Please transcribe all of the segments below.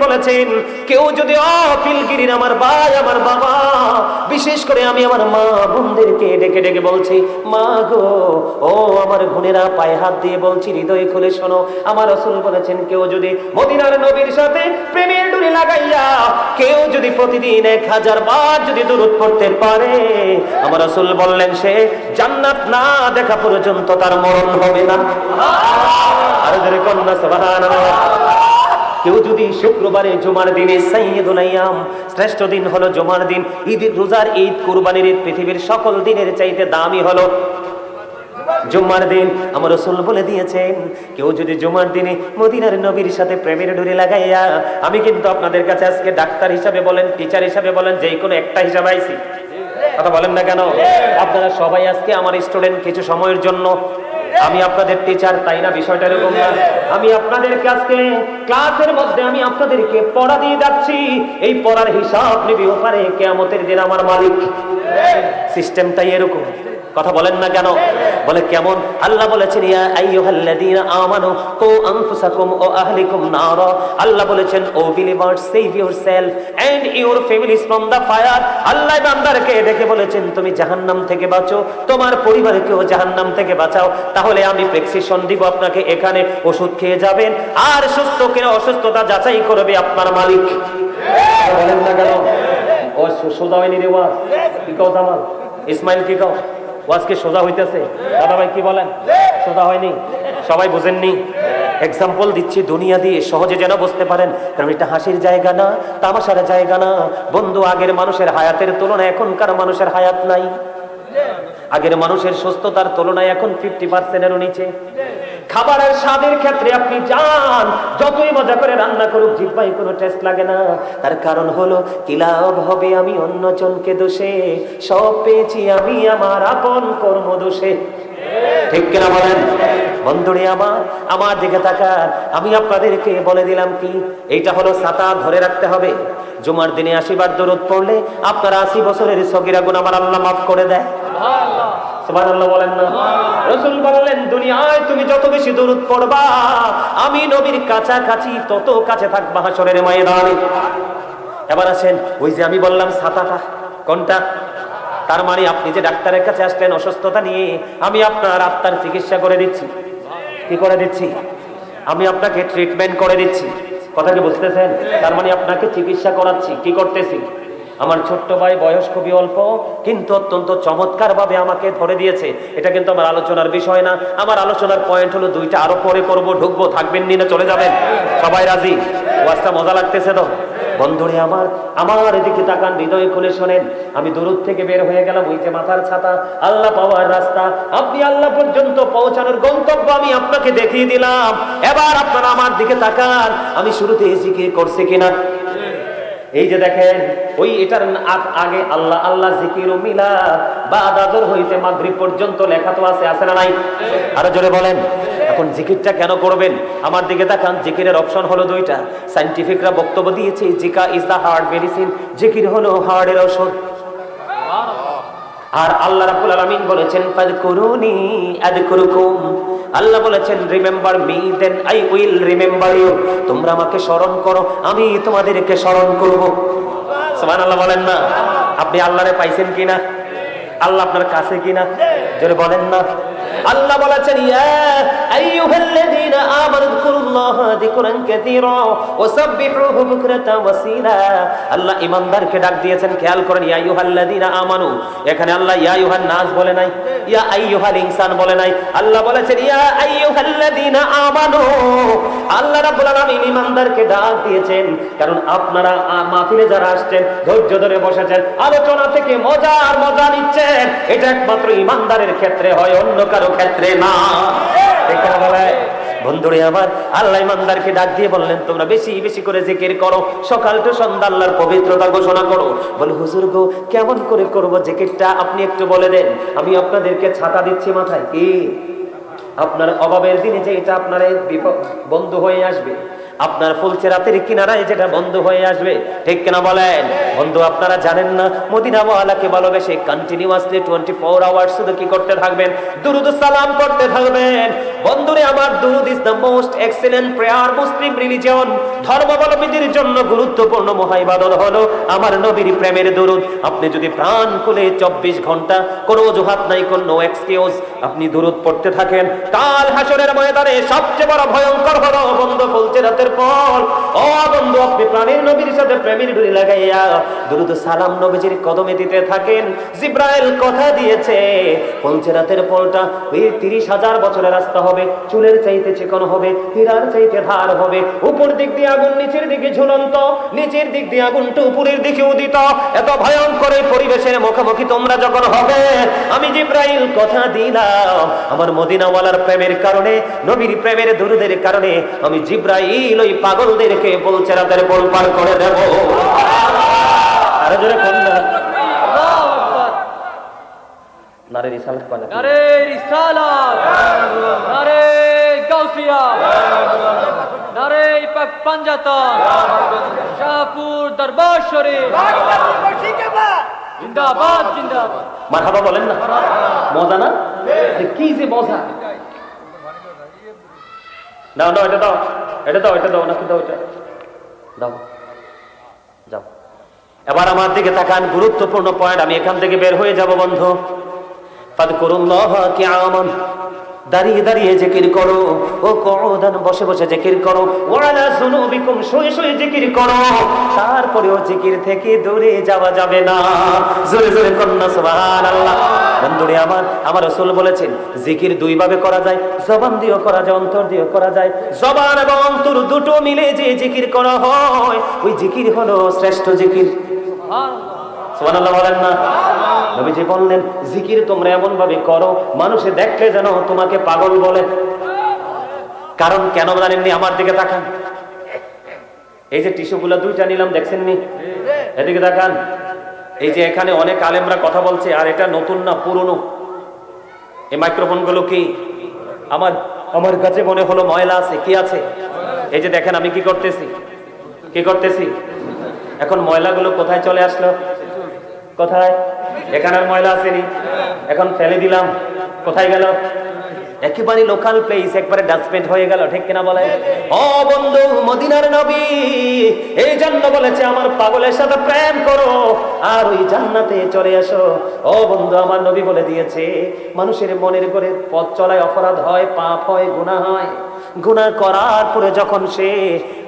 বলেছেন, কেউ যদি অফিলগিরির আমার ভাই আমার বাবা, বিশেষ করে আমি আমার মা বোনদেরকে ডেকে ডেকে বলছি, মা গো, ও আমার বোনেরা, পায়ে হাত দিয়ে বলছি, হৃদয় খুলে শোনো, আমার রাসূল বলেছেন, কেউ যদি মদিনার নবীর সাথে প্রেমের ডুরি লাগাইয়া কেউ যদি প্রতিদিন 1000 বার যদি দুরূদ পড়তে পারে, আমার রাসূল বললেন সে জান্নাত না দেখা পর্যন্ত তার মরণ হবে না। আর জোরে কন্যা সুবহানাল্লাহ। কেউ যদি শুক্রবারে জুমার দিনে সাইয়্যিদুল আইয়াম, শ্রেষ্ঠ দিন হলো জুমার দিন, ঈদের রোজার ঈদ, কুরবানির ঈদ, পৃথিবীর সকল দিনের চাইতে দামি হলো জুমার দিন। আমার রাসূল বলে দিয়েছেন, কেউ যদি জুমার দিনে মদিনার নবীর সাথে প্রেমের ডোরি লাগাইয়া, আমি কিন্তু আপনাদের কাছে আজকে ডাক্তার হিসাবে বলেন, টিচার হিসাবে বলেন, যে কোনো একটা হিসাবে আইছি, কথা বলেন না কেন? আপনারা সবাই আজকে আমার স্টুডেন্ট, কিছু সময়ের জন্য আমি আপনাদের টিচার, তাই না? বিষয়টা এরকম না। আমি আপনাদেরকে আজকে ক্লাসের মধ্যে আমি আপনাদেরকে পড়া দিয়ে যাচ্ছি, এই পড়ার হিসাব নিবি ওপারে কিয়ামতের দিন আমার মালিক। সিস্টেমটাই এরকম, কথা বলেন না কেন? বলে কেমন? আল্লাহ বলেছেন, ইয়া আইয়ুহাল্লাযীনা আমানু কু আনফুসাকুম ওয়া আহলিকুম নারা। আল্লাহ বলেছেন, O believers, save yourself and your families from the fire. আল্লাহ বান্দারকে দেখে বলেছেন, তুমি জাহান্নাম থেকে বাঁচো, তোমার পরিবারকেও জাহান্নাম থেকে বাঁচাও। তাহলে আমি প্রেসক্রিপশন দিব আপনাকে, এখানে ওষুধ খেয়ে যাবেন, আর সুস্থকে অসুস্থতা যাচাই করবে আপনার মালিক। বলেন না কেন? ও সোজা হয়নি রে ওয়াজ, কি কও জামাল ইসমাইল, কি কও ওয়াজকে সোজা হইতেছে? দাদা ভাই কি বলেন? সোজা হয়নি? সবাই বুঝেননি? এক্সাম্পল দিচ্ছি দুনিয়া দিয়ে, সহজে যেন বুঝতে পারেন, কারণ এটা হাসির জায়গা না, তামাশার জায়গা না। বন্ধু, আগের মানুষের হায়াতের তুলনায় এখনকার মানুষের হায়াত নাই। আগের মানুষের সুস্থতার তুলনায় এখন 50%-এরও নিচে। খাবারের স্বাদের ক্ষেত্রে আপনি যান, যতই মজা করে রান্না করুক, জিহ্বায় কোনো টেস্ট লাগে না। তার কারণ হলো, কি লাভ হবে আমি অন্যজনকে দোষে, সব পেয়েছি আমি আমার আপন কর্ম দোষে। ঠিক কিনা বলেন? বন্ধুরে আমার দিকে তাকান, আমি আপনাদেরকে বলে দিলাম কি, এইটা হলো ছাতা, ধরে রাখতে হবে। জুমার দিনে 80 বার দরুদ পড়লে আপনার 80 বছরের সগীরা গুনাহ আমার আল্লাহ মাফ করে দেয়। সুবহানাল্লাহ বলেন না? রাসূল বললেন, দুনিয়ায় তুমি যত বেশি দরুদ পড়বা, আমি নবীর কাছাকাছি তত কাছে থাকবা হাশরের ময়দানে। এবার আসেন, ওই যে আমি বললাম ছাতাটা, কোনটা? তার মানে আপনি যে ডাক্তারের কাছে আসলেন অসুস্থতা নিয়ে, আমি আপনার আত্মার চিকিৎসা করে দিচ্ছি। কি করে দিচ্ছি? আমি আপনাকে ট্রিটমেন্ট করে দিচ্ছি। কথা কি বুঝতেছেন? তার মানে আপনাকে চিকিৎসা করাচ্ছি। কি করতেছি? আমার ছোট্ট ভাই, বয়স খুবই অল্প, কিন্তু অত্যন্ত চমৎকার ভাবে আমাকে ধরে দিয়েছে। এটা কিন্তু আমার আলোচনার বিষয় না। আমার আলোচনার পয়েন্ট হলো দুইটা, আরো পরে করব। ঢুকবো, থাকবেন নি না চলে যাবেন? সবাই রাজি? ওয়াজটা মজা লাগতেছে তো? বন্ধুরে আমার এদিকে তাকান, হৃদয় খুলে শোনেন। আমি দূর থেকে বের হয়ে গেলাম, ওই যে মাথার ছাতা, আল্লাহ পাওয়ার রাস্তা, আপনি আল্লাহ পর্যন্ত পৌঁছানোর গন্তব্য আমি আপনাকে দেখিয়ে দিলাম। এবার আপনারা আমার দিকে তাকান, আমি শুরুতে জিকির করছি কিনা? এই যে দেখেন, ওই এটার আগে আল্লাহ আল্লাহ জিকিরু মিলা বাদ আযর হইতে মাগরিব পর্যন্ত লেখা তো আছে না নাই? আরো জোরে বলেন। এখন জিকিরটা কেন করবেন? আমার দিকে তাকান, জিকিরের অপশন হলো দুইটা। সায়েন্টিফিকরা বক্তব্য দিয়েছে, জিকা ইজ দা হার্ট মেডিসিন, জিকির হলো হার্টের ঔষধ। আর আল্লাহ রাব্বুল আলামিন বলেছেন, ফাযকুরুনি আযকুরুকুম। আল্লাহ বলেছেন, remember me then I will remember you. তোমরা আমাকে স্মরণ করো, আমি তোমাদেরকে স্মরণ করব। সুবহানাল্লাহ বলেন না? আপনি আল্লাহরে পাইছেন কিনা? আল্লাহ আপনার কাছে কিনা? জোরে বলেন না? আল্লাহ বলেছেন, ইয়া আইয়ুহাল্লাযীনা আমানু যিকুরুল্লাহা যিকরান কাসীরা ওয়া সাব্বিহুহু বুকরাতান ওয়া আসীলা। আল্লাহ ঈমানদারকে ডাক দিয়েছেন, খেয়াল করেন, ইয়া আইয়ুহাল্লাযীনা আমানু। এখানে আল্লাহ ইয়া আইয়ুহান নাস বলে নাই, ইয়া আইয়ুহাল ইনসান বলে নাই। আল্লাহ বলেছেন, ইয়া আইয়ুহাল্লাযীনা আমানু। আল্লাহ রাব্বুল আলামিন ঈমানদারকে ডাক দিয়েছেন, কারণ আপনারা মাহফিলে যারা আসছেন, ধৈর্য ধরে বসেছেন, আলোচনা থেকে মজা নিচ্ছেন, এটা একমাত্র ঈমানদারের ক্ষেত্রে হয়, অন্য কারো ক্ষেত্রে না। ঠিক বলে? বন্ধুরে আমার, আল্লাহ ঈমানদারকে ডাক দিয়ে বললেন, তোমরা বেশি বেশি করে জিকির করো, সকাল টু সন্ধ্যা আল্লাহর পবিত্রতা ঘোষণা করো। বলে, হুজুর গো, কেমন করে করব জিকিরটা? আপনি একটু বলে দেন, আমি আপনাদেরকে ছাতা দিচ্ছি মাথায়। কি আপনার অভাবের দিনে যে এটা আপনার বন্ধু হয়ে আসবে, আপনার ফুলচেরাতের কিনারায় যেটা বন্ধ হয়ে আসবে, ঠিক কিনা বলেন? বন্ধু আপনারা জানেন না, মদিনাওয়ালাকে ভালোবেসে কন্টিনিউয়াসলি 24 আওয়ার্স শুধু কি করতে থাকবেন? দুরুদ সালাম করতে থাকবেন। বন্ধুরে আমার, দুরুদ is the most excellent prayer Muslim religion. ধর্মাবলম্বীদের জন্য গুরুত্বপূর্ণ মহা ইবাদত হলো আমার নবীর প্রেমের দুরুদ। আপনি যদি প্রাণ খুলে 24 ঘন্টা কোনো অজুহাত নাই, কোনো এক্সকিউজ, আপনি দুরুদ পড়তে থাকেন, কাল হাসরের ময়দানে সবচেয়ে বড় ভয়ঙ্কর হলো বন্ধু ফুলচেরাতের ফল। ও বন্ধু, আপনি প্রাণের নবীর সাথে প্রেমের ডুরি লাগাইয়া দুরুদ সালাম নবীজির কদমে দিতে থাকেন। জিব্রাইল কথা দিয়েছে, ফুলচেরাতের ফলটা ওই 30,000 বছরের রাস্তা হবে, চুলের চাইতে চিকন হবে, হীরার চাইতে ধার হবে, উপর দিক দিয়ে আগুন, নিচের দিকে ঝুলন্ত, নিচের দিক দিয়ে আগুনটা উপরের দিকে উদিত। এত ভয়ঙ্কর এই পরিবেশের মুখোমুখি তোমরা যখন হবে, আমি জিব্রাইল কথা দিলাম, আমার মদিনাওয়ালার প্রেমের কারণে, নবীর প্রেমের দুরুদের কারণে আমি জিব্রাইল ওই পাগলদেরকে ফুলচেরাতের পল পার করে দেব। আরো জোরে কন্যা নারে রিসালাত পালা, নারে রিসালাত, নারে গাউসিয়া, নারে পাক পাঞ্জাতন, শাহপুর দরবার শরীফ জিন্দাবাদ, জিন্দাবাদ। মারহাবা বলেন না, মজা না? কি যে মজা! দাও দাও, এটা দাও, এটা দাও, এটা দাও, নাকি দাও, এটা দাও, যাও। এবার আমার দিকে তাকান, গুরুত্বপূর্ণ পয়েন্ট, আমি এখান থেকে বের হয়ে যাব বন্ধু। ফাযকুরুল্লাহ কিয়ামান, দাঁড়িয়ে দাঁড়িয়ে জিকির করো, ও কুউদান, বসে বসে জিকির করো, ওয়ালা যুনুবিকুম, শুয়ে শুয়ে জিকির করো। তারপরেও জিকির থেকে দূরে যাওয়া যাবে না। জোরে জোরে কন্যা সুবহানাল্লাহ। বন্ধুরে আমার রাসূল বলেছেন, জিকির দুই ভাবে করা যায়, জবান দিয়েও করা যায়, অন্তর দিয়েও করা যায়। জবান এবং অন্তর দুটো মিলে যে জিকির করা হয়, ওই জিকির হলো শ্রেষ্ঠ জিকির। সুবহানাল্লাহ বলেন না? নবীজি বললেন, জিকির তোমরা এমন ভাবে করো মানুষে দেখলে যেন তোমাকে পাগল বলে। কারণ কেন জানেননি? আমার দিকে তাকান, এই যে টিস্যুগুলো দুইটা নিলাম, দেখছেন নি? এদিকে তাকান, এই যে এখানে অনেক আলেমরা কথা বলছে, আর এটা নতুন না, পুরনো। এই মাইক্রোফোন গুলো কি আমার কাছে মনে হলো ময়লা আছে। কি আছে? এই যে দেখেন আমি কি করতেছি। এখন ময়লাগুলো কোথায় চলে আসলো? কোথায়? এখানে আর ময়লা আসেনি, এখন ফেলে দিলাম, কোথায় গেল? একেবারে লোকাল প্লেস, একবারে ডাস্টবিন হয়ে গেল, ঠিক কিনা বলে? ও বন্ধু, মদিনার নবী এই জন্য বলেছে, আমার পাগলের সাথে প্রেম করো আর ওই জান্নাতে চলে আসো। ও বন্ধু, আমার নবী বলে দিয়েছে, মানুষের মনের করে পথ চলায় অপরাধ হয়, পাপ হয়, গুনাহ হয়। গুনাহ করার পরে যখন সে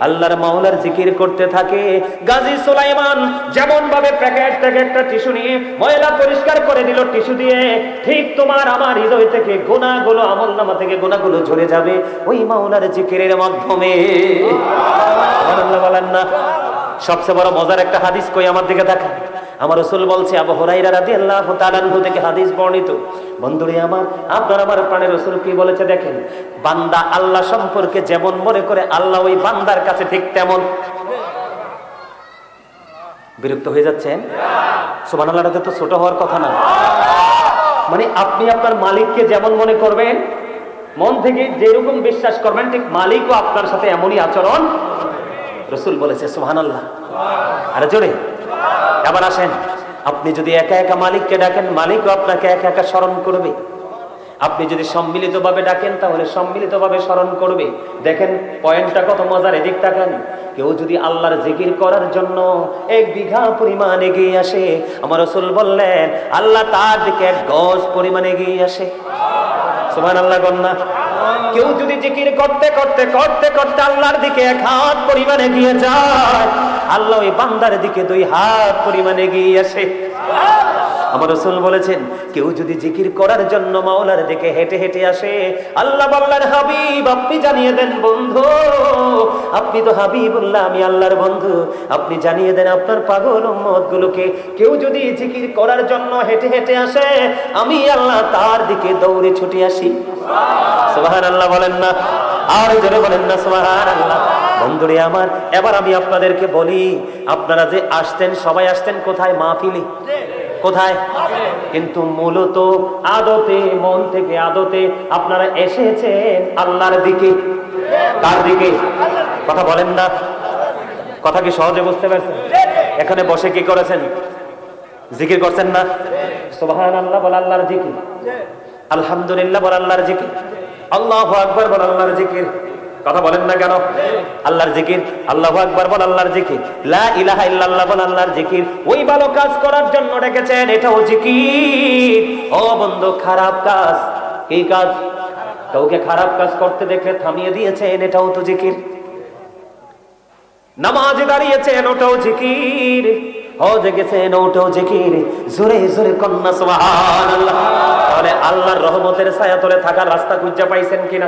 আল্লাহর মাওলার জিকির করতে থাকে, গাজী সুলাইমান যেমন ভাবে প্যাকেট থেকে একটা টিস্যু নিয়ে ময়লা পরিষ্কার করে দিল টিস্যু দিয়ে, ঠিক তোমার আমার হৃদয় থেকে গুনাহগুলো, আমলনামা থেকে গুনাহগুলো ঝরে যাবে ওই মাওলার জিকিরের মাধ্যমে। সুবহানাল্লাহ বলেন না? সবচেয়ে বড় মজার একটা হাদিস কই, আমার দিকে তাকান। আমার রাসূল বলছে, আবু হুরায়রা রাদিয়াল্লাহু তাআলা আনহু থেকে হাদিস বর্ণিত। বন্ধুরে আপনার আমার প্রাণের রাসূল কি বলেছে দেখেন, বান্দা আল্লাহ সম্পর্কে যেমন মনে করে, আল্লাহ ওই বান্দার কাছে ঠিক তেমন। বিরক্ত হয়ে যাচ্ছেন? সুবহানাল্লাহ, এটা তো ছোট হওয়ার কথা না। মানে আপনি আপনার মালিককে যেমন মনে করবেন, মন থেকে যেরকম বিশ্বাস করবেন, ঠিক মালিকও আপনার সাথে এমনই আচরণ। রাসূল বলেছে সুবহানাল্লাহ। আরে জোরে এবার আসেন, আপনি যদি একা একা মালিককে ডাকেন, মালিকও আপনাকে একা একা স্মরণ করবে। আপনি যদি সম্মিলিতভাবে ডাকেন, তাহলে সম্মিলিতভাবে স্মরণ করবে। দেখেন পয়েন্টটা কত মজার, এদিক তাকান। কেউ যদি আল্লাহর জিকির করার জন্য 1 বিঘা পরিমাণ এগিয়ে আসে, আমার রাসূল বললেন আল্লাহ তার দিকে 1 গজ পরিমাণ এগিয়ে আসে। সুবহানাল্লাহ গন্না। কেউ যদি জিকির করতে করতে করতে করতে আল্লাহর দিকে 1 হাত পরিমাণ এগিয়ে যায়, আল্লাহ ওই বান্দার দিকে 2 হাত পরিমাণ এগিয়ে আসে। আমার রাসূল বলেছেন, কেউ যদি জিকির করার জন্য মাওলার দিকে হেঁটে হেঁটে আসে, আল্লাহ বললেন হাবিব আপনি জানিয়ে দেন বন্ধু, আপনি তো হাবিবুল্লাহ, আমি আল্লাহর বন্ধু, আপনি জানিয়ে দেন আপনার পাগল উম্মত গুলোকে, কেউ যদি জিকির করার জন্য হেঁটে হেঁটে আসে, আমি আল্লাহ তার দিকে দৌড়ে ছুটে আসি। সুবহানাল্লাহ বলেন না? আর জোরে বলেন না সুবহানাল্লাহ। বন্ধুরে আমার, এবার আমি আপনাদেরকে বলি, আপনারা যে আসতেন, সবাই আসতেন কোথায়? মাহফিলে। কোথায়? কিন্তু মূলত আদতে, মন থেকে আদতে আপনারা এসেছেন আল্লাহর দিকে। কার দিকে? কথা বলেন না, কথা কি সহজে বুঝতে পারছেন? এখানে বসে কি করেছেন? জিকির করছেন না? সুবহানাল্লাহ বল আল্লাহর জিকির, আলহামদুলিল্লাহ বল আল্লাহর জিকির, আল্লাহু আকবার বল আল্লাহর জিকির। কথা বলেন না কেন? আল্লাহর জিকির, আল্লাহু আকবার বল আল্লাহর জিকির, লা ইলাহা ইল্লাল্লাহ বল আল্লাহর জিকির। ওই ভালো কাজ করার জন্য ডেকেছেন, এটাও জিকির। ও বন্ধু, খারাপ কাজ, কি কাজ? কাউকে খারাপ কাজ করতে দেখলে থামিয়ে দিয়েছেন, এটাও তো জিকির। নামাজে দাঁড়িয়েছেন, ওটাও জিকির। হজে গেছেন, ওটাও জিকির। জোরে জোরে কন্যা সুবহানাল্লাহ। তাহলে আল্লাহর রহমতের ছায়া তলে থাকার রাস্তা খুঁজে পাইছেন কিনা?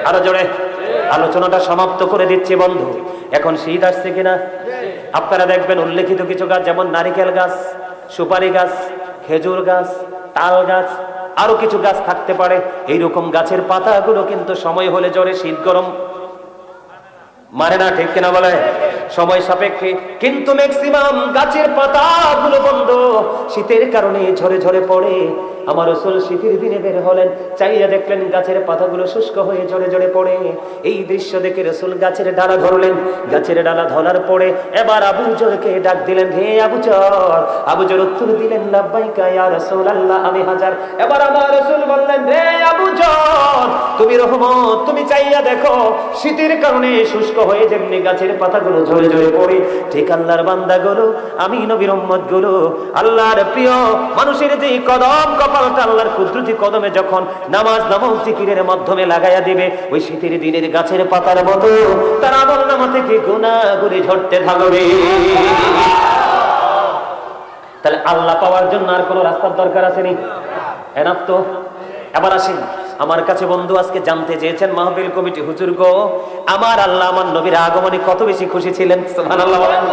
আরো জোরে। আলোচনাটা সমাপ্ত করে দিচ্ছি বন্ধু। এখন শীত আসছে কিনা? আপনারা দেখবেন উল্লেখিত কিছু গাছ, যেমন নারিকেল গাছ, সুপারি গাছ, খেজুর গাছ, তাল গাছ, আরো কিছু গাছ থাকতে পারে। এইরকম গাছের পাতাগুলো কিন্তু সময় হলে জ্বরে, শীত গরম মানে না, ঠিক কিনা বলে? সময় সাপেক্ষে। কিন্তু ম্যাক্সিমাম গাছের পাতাগুলো বন্ধ শীতের কারণে ঝরে ঝরে পড়ে। আমার রাসূল শীতের দিনে বের হলেন, চাইয়া দেখলেন গাছের পাতাগুলো শুষ্ক হয়ে ঝরে ঝরে পড়ে। এই দৃশ্য দেখে রাসূল গাছের ডালা ধরলেন। গাছের ডালা ধরার পরে এবার আবু জরকে ডাক দিলেন, হে আবু জর। আবু জর উত্তর দিলেন, লাব্বাইকা ইয়া রাসূলুল্লাহ, আমি হাজার। এবার আমার রাসূল বললেন, হে আবু জর, তুমি রহমত, তুমি চাইয়া দেখো শীতের কারণে শুষ্ক হয়ে যেমনি গাছের পাতাগুলো ঝরে ঝরে পড়ে, ঠিক আল্লাহর বান্দাগুলো, আমি নবীর উম্মতগুলো, আল্লাহর প্রিয় মানুষের যে কদম, কপালটা আল্লাহর কুদরতি কদমে যখন নামাজ জিকিরের মাধ্যমে লাগাইয়া দিবে, ওই শীতের দিনের গাছের পাতার মতো তার আমলনামা থেকে গুনাহগুলি ঝরতে থাকবে। তাহলে আল্লাহ পাওয়ার জন্য আর কোনো রাস্তার দরকার আসেনি? এনাফ তো। এবার আসেন, আমার কাছে বন্ধু আজকে জানতে চেয়েছেন মাহফিল কমিটি, হুজুর গো, আমার আল্লাহ আমার নবীর আগমনে কত বেশি খুশি ছিলেন? সুবহানাল্লাহ বলেন।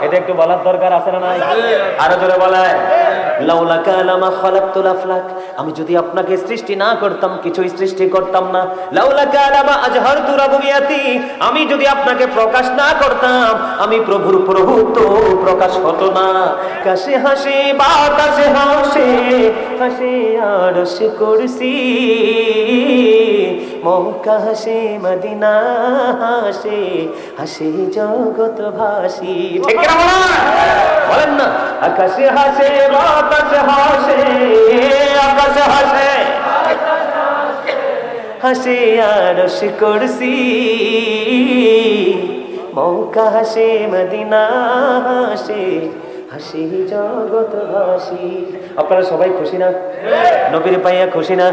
এটা একটু বলার দরকার আছে না নাই? আরো জোরে বলেন, লাউলাকা লামা খালাকতুল আফলাক, আমি যদি আপনাকে সৃষ্টি না করতাম কিছুই সৃষ্টি করতাম না। লাউলাকা লামা আজহারতু রাবুবিয়াতি, আমি যদি আপনাকে প্রকাশ না করতাম, আমি প্রভুর প্রভুত্ব প্রকাশ হতো না। কাশে হাসে বাতাসে হাসে, হাসে আরশ কুরসি, মক্কা হাসে মদিনা হাসে, হাসে জগৎবাসী। ঠিক না বলেন না? আকাশে হাসে বাতাসে হাসে, আকাশে হাসে হাসে আরশ কুরসি, মক্কা হাসে মদিনা হাসে, হাসি জগৎবাসী। আপনারা সবাই খুশি না? নবীর পাইয়া খুশি না?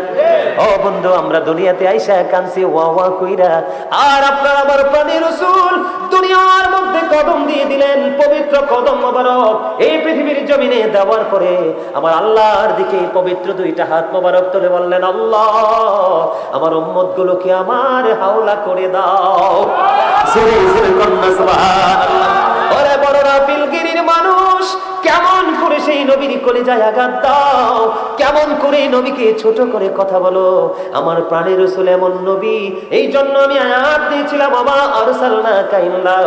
ও বন্ধু, আমরা দুনিয়াতে আইসা কানছি ওয়া ওয়া কইরা, আর আপনারা আমার প্রাণের রাসূল দুনিয়ার মধ্যে কদম দিয়ে দিলেন, পবিত্র কদম মোবারক এই পৃথিবীর জমিনে দেওয়ার পরে আমার আল্লাহর দিকে পবিত্র দুইটা হাত মোবারক তুলে বললেন, আল্লাহ আমার উম্মত গুলোকে আমার হাওলা করে দাও। জোরে জোরে কন্যা সুবহানাল্লাহ। ওরে বড়রা, পিলগিরির মানুষ, কেমন করে সেই নবীর কলিজায় আঘাত দাও, কেমন করে নবীকে ছোট করে কথা বলো। আমার প্রাণের রাসূল এমন নবী, এই জন্য আমি আয়াত দিয়েছিলাম, ওয়া আরসালনাকা ইল্লা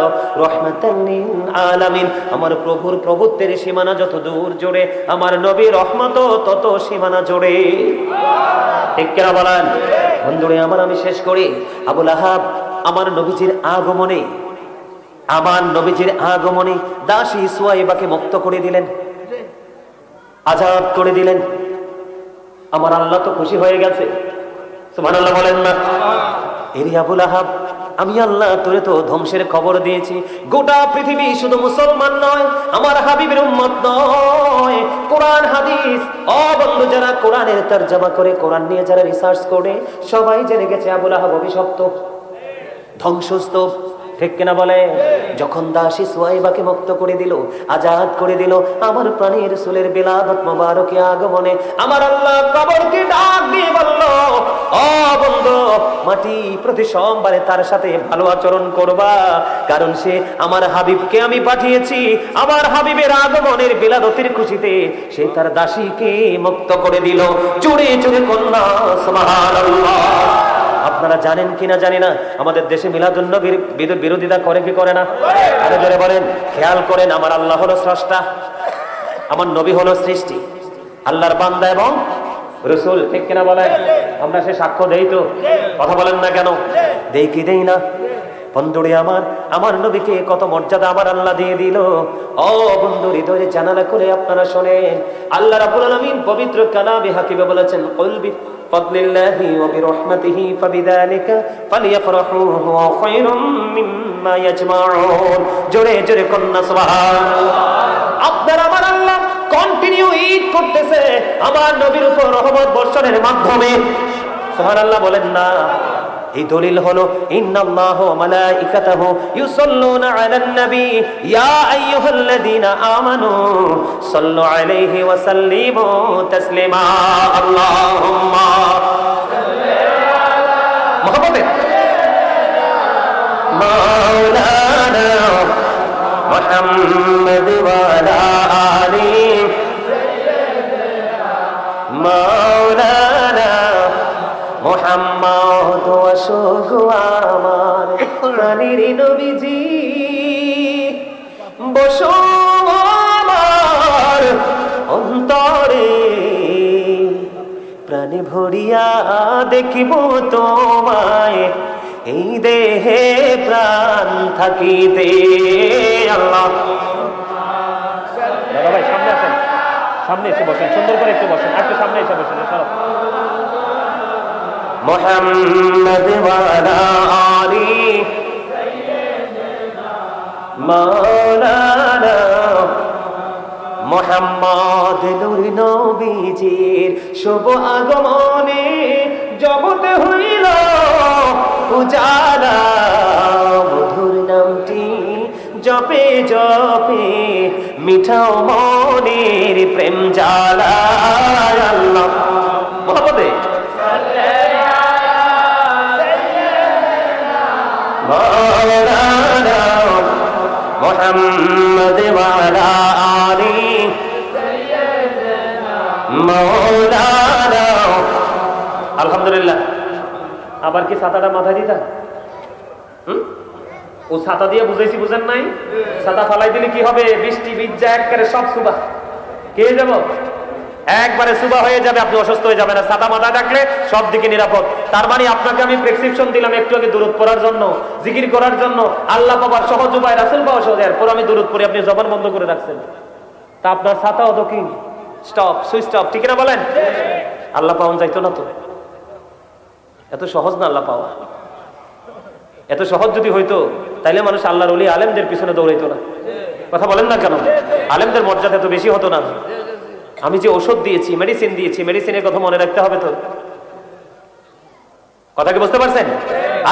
রাহমাতাল লিল আলামিন। আমার প্রভুর প্রভুত্বের সীমানা যত দূর জোরে, আমার নবীর রহমত তত সীমানা জোরে। ঠিক কিনা বলেন বন্ধুরে আমার? আমি শেষ করি। আবু লাহাব আমার নবীজির আগমনে দাসী সুয়াইবাকে মুক্ত করে দিলেন, আজাদ করে দিলেন। আমার আল্লাহ তো খুশি হয়ে গেছে। সুবহানাল্লাহ বলেন না? এরে আবু লাহাব, আমি আল্লাহ তোরে তো ধ্বংসের খবর দিয়েছি। গোটা পৃথিবী শুধু মুসলমান নয়, আমার হাবিবের উম্মত নয়, কোরআন হাদিস ও বন্ধু যারা কোরআনের তরজমা করে, কোরআন নিয়ে যারা রিসার্চ করে, সবাই জেনে গেছে আবু লাহাব অভিশপ্ত, ধ্বংসস্তূপ। ঠিক কিনা বলে? যখন দাসী সুয়াইবাকে মুক্ত করে দিল, আজাদ করে দিল, আমার প্রাণের রাসূলের বিলাদত মোবারকে আগমনে আমার আল্লাহ কবরকে ডাক দিয়ে বলল, ও বন্ধু, মাটি প্রতি সোমবারে তার সাথে ভালো আচরণ করবা, কারণ সে আমার হাবিবকে আমি পাঠিয়েছি। আমার হাবিবের আগমনের বিলাদতের খুশিতে সে তার দাসীকে মুক্ত করে দিল। জোরে জোরে কন্যা সুবহানাল্লাহ। আপনারা জানেন কিনা জানি না, আমাদের দেশে মিলাদুন নবীর বিরোধিতা করে কি করে না? আরে জোরে বলেন। খেয়াল করেন, আমার আল্লাহ হলো স্রষ্টা, আমার নবী হলো সৃষ্টি, আল্লাহর বান্দা এবং রাসূল। ঠিক কিনা বলেন? আমরা সে সাক্ষ্য দেই তো? কথা বলেন না কেন? দেই কি দেই না? বন্ধুরে আমার নবীকে কত মর্যাদা আমার আল্লাহ দিয়ে দিল। ও বন্ধু, হৃদয়ে জানালা করে আপনারা শোনেন, আল্লাহ রাব্বুল আলামিন পবিত্র কালামে হাকিমে বলেছেন, কুল বিফাদলিল্লাহি ওয়া বিরহমাতিহি ফাবিযালিকা ফালিয়াফরাহু হুয়া খায়রুম মিম্মা ইয়াজমাউন। জোরে জোরে কন্যা সুবহানাল্লাহ। আপনার আমার আল্লাহ কন্টিনিউ ঈদ করতেছে আমার নবীর উপর রহমত বর্ষণের মাধ্যমে। সুবহানাল্লাহ বলেন না। এই দলিল হলো ইন্নাল্লাহু ওয়া মালাইকাতাহু ইউসাল্লুনা আলান নবী ইয়া আইয়ুহাল্লাযীনা আমানু সাল্লু আলাইহি ওয়া সাল্লিমু তাসলিমা। আল্লাহুম্মা সাল্লি আলা মুহাম্মাদ মাওলানা মুহাম্মদ ওয়া আলা আলি মাওলানা মুহাম্মদ ওয়াসগো আমার প্রাণের নবীজি, বসো আমার অন্তরে, প্রাণে ভরিয়া দেখিব তোমায়, এই দেহে প্রাণ থাকিতে। আল্লাহ দাদা ভাই সামনে আসেন, সামনে এসে বসেন, সুন্দর করে একটু বসেন, একটু সামনে এসে বসেন। মুহাম্মদ ওয়া আলা আলি মাওলানা মুহাম্মদ নূর নবীজির শুভ আগমনে জগতে হইল উজালা, মধুর নামটি জপে জপে মিঠাও মনের প্রেম জ্বালা। আল্লাহ মুহাম্মদে মাওলানা মুহাম্মদ ওয়া আলা আলি মাওলানা। আলহামদুলিল্লাহ। আবার কি ছাতাটা মাথায় দিতা? ও ছাতা দিয়ে বুঝাইছি, বুঝেন নাই? ছাতা ফালাই দিলে কি হবে? বৃষ্টি ভিজা একবারে সব সুবা কে যাব, একবারে সুবা হয়ে যাবে, আপনি অসুস্থ হয়ে যাবেন। ছাতা মাথায় রাখলে সব দিকে নিরাপদ। তার মানে আপনাকে আমি প্রেসক্রিপশন দিলাম একটু আগে দরুদ পড়ার জন্য, জিকির করার জন্য, আল্লাহ পাবার সহজ উপায়, রাসূল পাওয়া সহজ। এরপর আমি দরুদ পড়ি, আপনি জবান বন্ধ করে রাখছেন, তা আপনার ছাতা অত কি স্টপ, সুইচ স্টপ, ঠিক না বলেন? আল্লাহ পাওয়া যাইতো না তো, এত সহজ না আল্লাহ পাওয়া। এত সহজ যদি হইতো তাইলে মানুষ আল্লাহর ওলি আলেমদের পিছনে দৌড়াইতো না। কথা বলেন না কেন? আলেমদের মর্যাদা এত বেশি হতো না। আমি যে ওষুধ দিয়েছি, মেডিসিন দিয়েছি, মেডিসিনের কথা মনে রাখতে হবে তো। কথা কি বুঝতে পারছেন?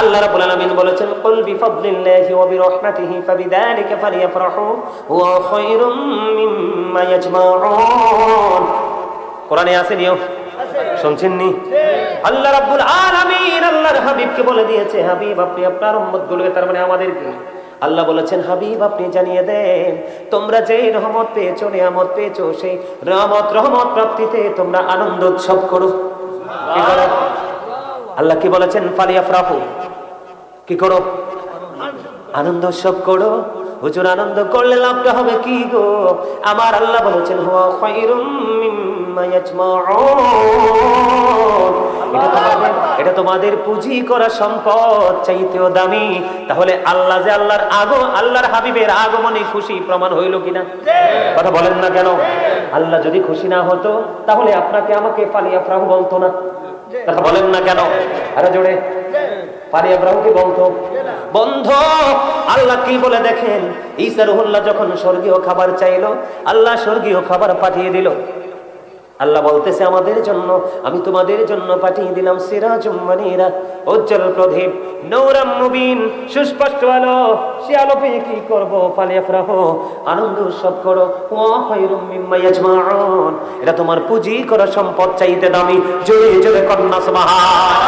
আল্লাহ রাব্বুল আলামিন বলেছেন, কুল বিফাদলিল্লাহি ওয়া বিরহমাতিহি ফাবিযালিকা ফালিয়াফরাহু হুয়া খায়রুম মিম্মা ইয়াজমাউন। কোরআনে আছে নিও, শুনছেন নি? আল্লাহ রাব্বুল আলামিন আল্লাহর হাবিবকে বলে দিয়েছে, হাবিব আপনি আপনার উম্মতগুলোকে, তার মানে আমাদেরকে আল্লাহ বলেছেন, হাবিব আপনি জানিয়ে দেন, তোমরা যে রহমত পেয়েছো, নিয়ামত পেয়েছো, সেই রহমত প্রাপ্তিতে তোমরা আনন্দ উৎসব করো। কি করো? আল্লাহ কি বলেছেন? ফালিয়াফরাহু, কি করো? আনন্দ উৎসব করো। হুজুর আনন্দ করলে লাভটা হবে কি গো? আমার আল্লাহ বলেছেন, হুয়া খায়রুম মিম্মা ইয়াজমাউন। এটা তোমাদের পুঁজি করা সম্পদ চাইতেও দামি। তাহলে আল্লাহ যে আল্লাহর হাবিবের আগমনে খুশি প্রমাণ হইল কিনা? কথা বলেন না কেন? আল্লাহ যদি খুশি না হতো তাহলে আপনাকে আমাকে ফালিয়াফরাহু বলতো না। কথা বলেন না কেন? আরে জোরে ফালিয়াফরাহু কি বলতো? বন্ধ। আল্লাহ কি বলে দেখেন, ঈসা রুহুল্লাহ যখন স্বর্গীয় খাবার চাইলো, আল্লাহ স্বর্গীয় খাবার পাঠিয়ে দিল। আল্লাহ বলতেছে, আমাদের জন্য, আমি তোমাদের জন্য পাঠিয়ে দিলাম সিরাজুম মুনীরা, উজ্জ্বল প্রদীপ, নূরাম মুবিন, সুস্পষ্ট আলো। সে আলো পেয়ে কি করবো? ফালিয়াফরাহু, আনন্দ উৎসব করো। ওয়া খায়রুম মিম্মা ইয়াজমাউন, এটা তোমার পুঁজি করা সম্পদ চাইতে দামি। জোরে জোরে কন্যা সুবহান।